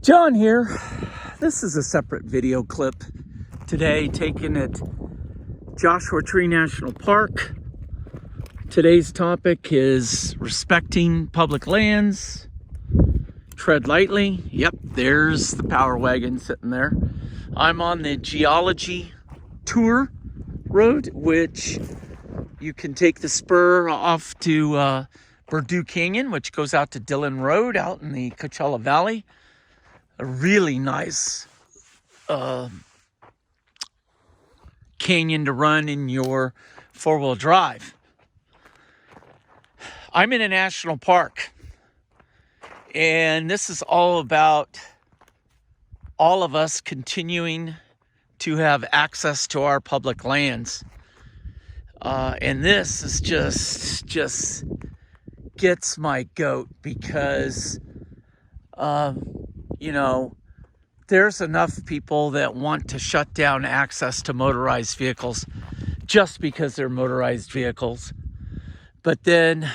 John here. This is a separate video clip today taken at Joshua Tree National Park. Today's topic is respecting public lands. Tread lightly. Yep, there's the power wagon sitting there. I'm on the geology tour road, which you can take the spur off to Purdue Canyon, which goes out to Dillon Road out in the Coachella Valley. A really nice canyon to run in your four-wheel drive. I'm in a national park, and this is all about all of us continuing to have access to our public lands. And this is just gets my goat because, there's enough people that want to shut down access to motorized vehicles just because they're motorized vehicles. But then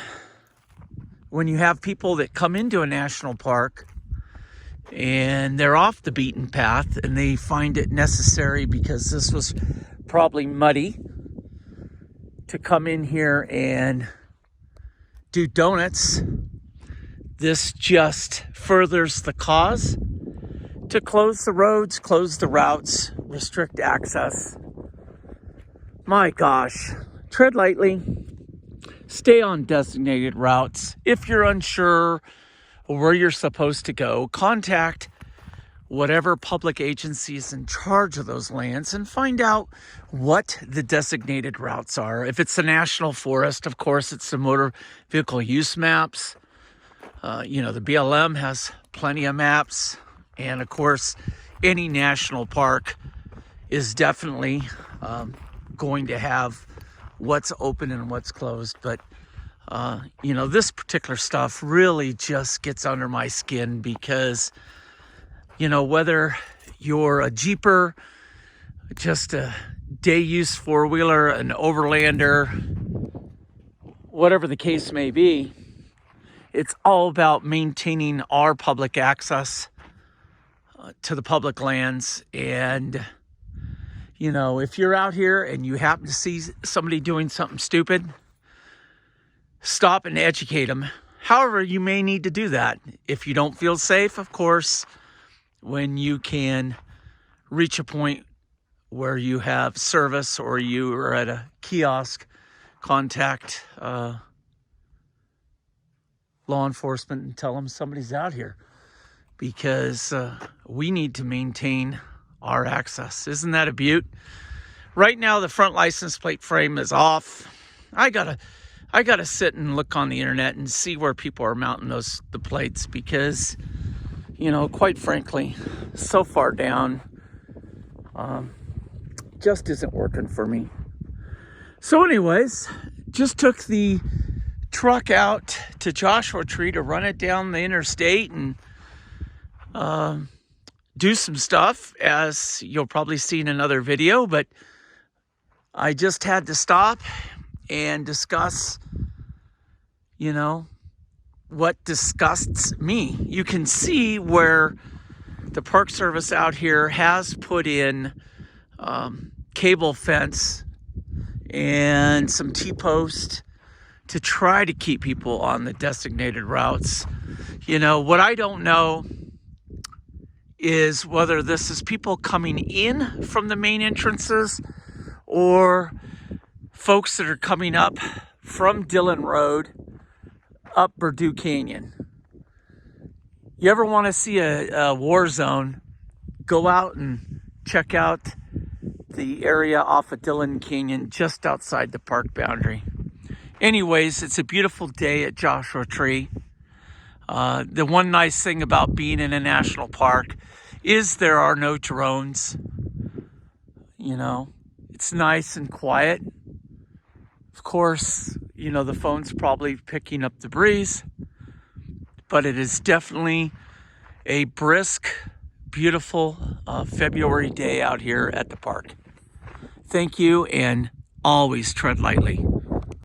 when you have people that come into a national park and they're off the beaten path and they find it necessary because this was probably muddy to come in here and do donuts, this just furthers the cause to close the roads, close the routes, restrict access. My gosh, tread lightly, stay on designated routes. If you're unsure where you're supposed to go, contact whatever public agency is in charge of those lands and find out what the designated routes are. If it's a national forest, of course, it's the motor vehicle use maps. The BLM has plenty of maps. And of course, any national park is definitely going to have what's open and what's closed. But, this particular stuff really just gets under my skin because, whether you're a Jeeper, just a day use four-wheeler, an overlander, whatever the case may be, it's all about maintaining our public access to the public lands. And, if you're out here and you happen to see somebody doing something stupid, stop and educate them. However, you may need to do that. If you don't feel safe, of course, when you can reach a point where you have service or you are at a kiosk, contact law enforcement and tell them somebody's out here, because we need to maintain our access. Isn't that a beaut? Right now, the front license plate frame is off. I gotta sit and look on the internet and see where people are mounting the plates because, quite frankly, so far down, just isn't working for me. So anyways, just took the truck out to Joshua Tree to run it down the interstate and do some stuff, as you'll probably see in another video. But I just had to stop and discuss, what disgusts me. You can see where the Park Service out here has put in cable fence and some T-post to try to keep people on the designated routes. What I don't know is whether this is people coming in from the main entrances or folks that are coming up from Dillon Road up Purdue Canyon. You ever want to see a war zone, go out and check out the area off of Dillon Canyon just outside the park boundary. Anyways, it's a beautiful day at Joshua Tree. The one nice thing about being in a national park is there are no drones. It's nice and quiet. Of course, the phone's probably picking up the breeze, but it is definitely a brisk, beautiful February day out here at the park. Thank you, and always tread lightly.